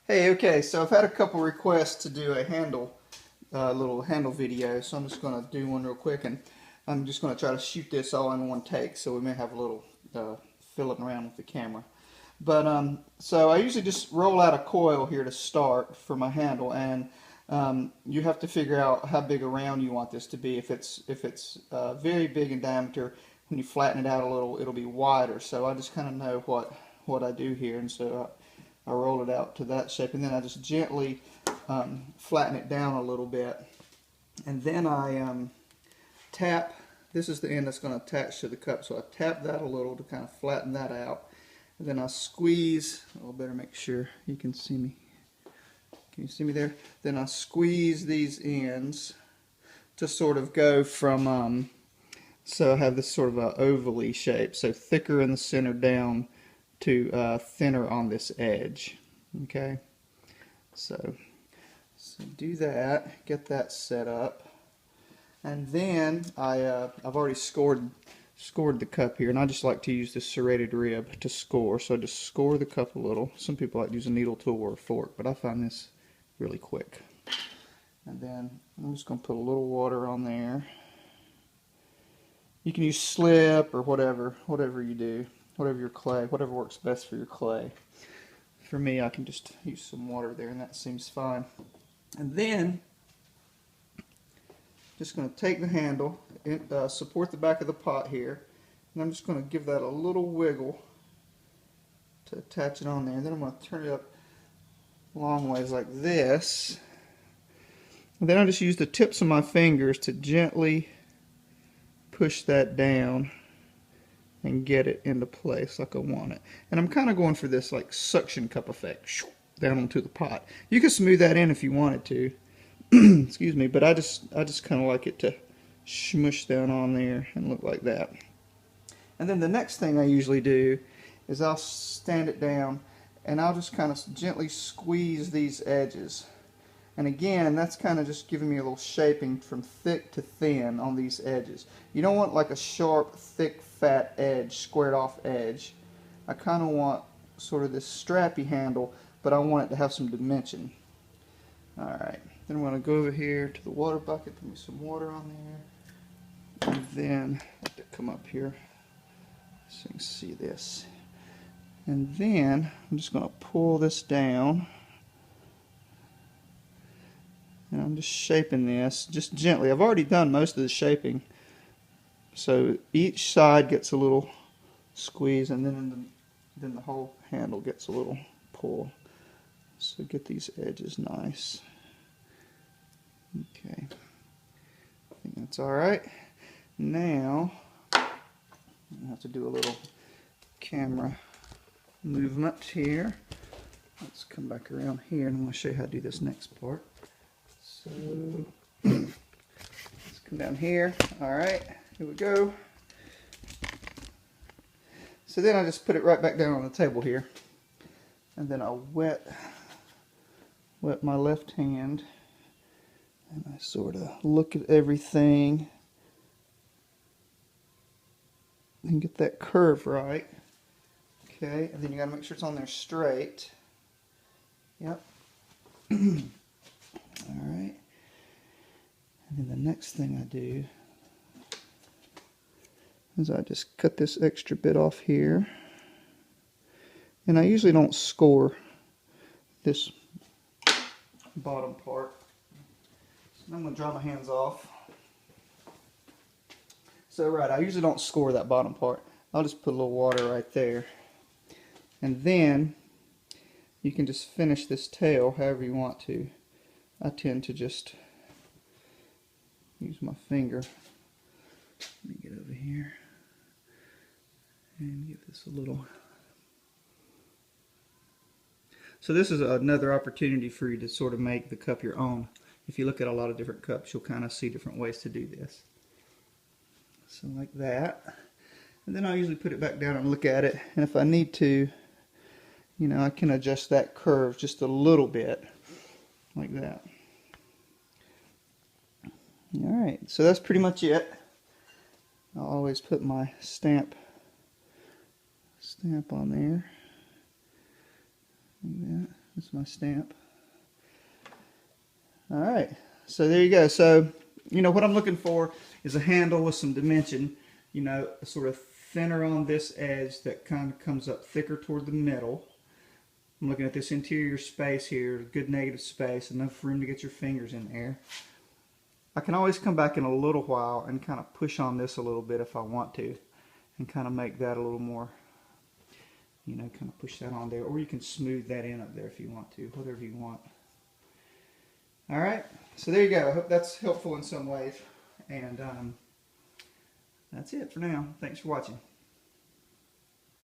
Hey, okay, so I've had a couple requests to do a little handle video, so I'm just going to do one real quick, and I'm just going to try to shoot this all in one take, so we may have a little fiddling around with the camera. But so I usually just roll out a coil here to start for my handle, and you have to figure out how big around you want this to be. If it's very big in diameter, when you flatten it out a little, it'll be wider. So I just kind of know what I do here, and so I roll it out to that shape, and then I just gently flatten it down a little bit, and then I tap. This is the end that's going to attach to the cup, so I tap that a little to kind of flatten that out, and then I squeeze. I'll better make sure you can see me. Can you see me there? Then I squeeze these ends to sort of go from so I have this sort of a ovally shape, so thicker in the center down to thinner on this edge. Okay, so do that, get that set up, and then I've already scored the cup here, and I just like to use this serrated rib to score. So I just score the cup a little. Some people like to use a needle tool or a fork, but I find this really quick. And then I'm just going to put a little water on there. You can use slip or whatever you do. Whatever your clay, whatever works best for your clay. For me, I can just use some water there, and that seems fine. And then, just going to take the handle, and support the back of the pot here, and I'm just going to give that a little wiggle to attach it on there. And then I'm going to turn it up long ways like this. And then I just use the tips of my fingers to gently push that down and get it into place like I want it. And I'm kind of going for this like suction cup effect down onto the pot. You can smooth that in if you wanted to. Excuse me, but I just kind of like it to smush down on there and look like that. And then the next thing I usually do is I'll stand it down and I'll just kind of gently squeeze these edges. And again, that's kind of just giving me a little shaping from thick to thin on these edges. You don't want like a sharp, thick, fat edge, squared off edge. I kind of want sort of this strappy handle, but I want it to have some dimension. Alright, then I'm going to go over here to the water bucket, put me some water on there. And then, I'll have to come up here so you can see this. And then, I'm just going to pull this down. And I'm just shaping this just gently. I've already done most of the shaping, so each side gets a little squeeze, and then the whole handle gets a little pull. So get these edges nice. Okay, I think that's all right. Now I have to do a little camera movement here. Let's come back around here, and I'm going to show you how to do this next part. So let's come down here. Alright, here we go. So then I just put it right back down on the table here. And then I'll wet my left hand. And I sort of look at everything and get that curve right. Okay, and then you got to make sure it's on there straight. Yep. Alright, and then the next thing I do is I just cut this extra bit off here, and I usually don't score this bottom part, so I'm going to dry my hands off. So right, I usually don't score that bottom part. I'll just put a little water right there, and then you can just finish this tail however you want to. I tend to just use my finger. Let me get over here and give this a little. So this is another opportunity for you to sort of make the cup your own. If you look at a lot of different cups, you'll kind of see different ways to do this. So like that. And then I'll usually put it back down and look at it. And if I need to, you know, I can adjust that curve just a little bit. Like that. Alright, so that's pretty much it. I'll always put my stamp on there. Like that. That's my stamp. All right, so there you go. So, you know, what I'm looking for is a handle with some dimension, you know, sort of thinner on this edge that kind of comes up thicker toward the middle. I'm looking at this interior space here, good negative space, enough room to get your fingers in there. I can always come back in a little while and kind of push on this a little bit if I want to, and kind of make that a little more, you know, kind of push that on there, or you can smooth that in up there if you want to, whatever you want. Alright, so there you go. I hope that's helpful in some ways, and that's it for now. Thanks for watching.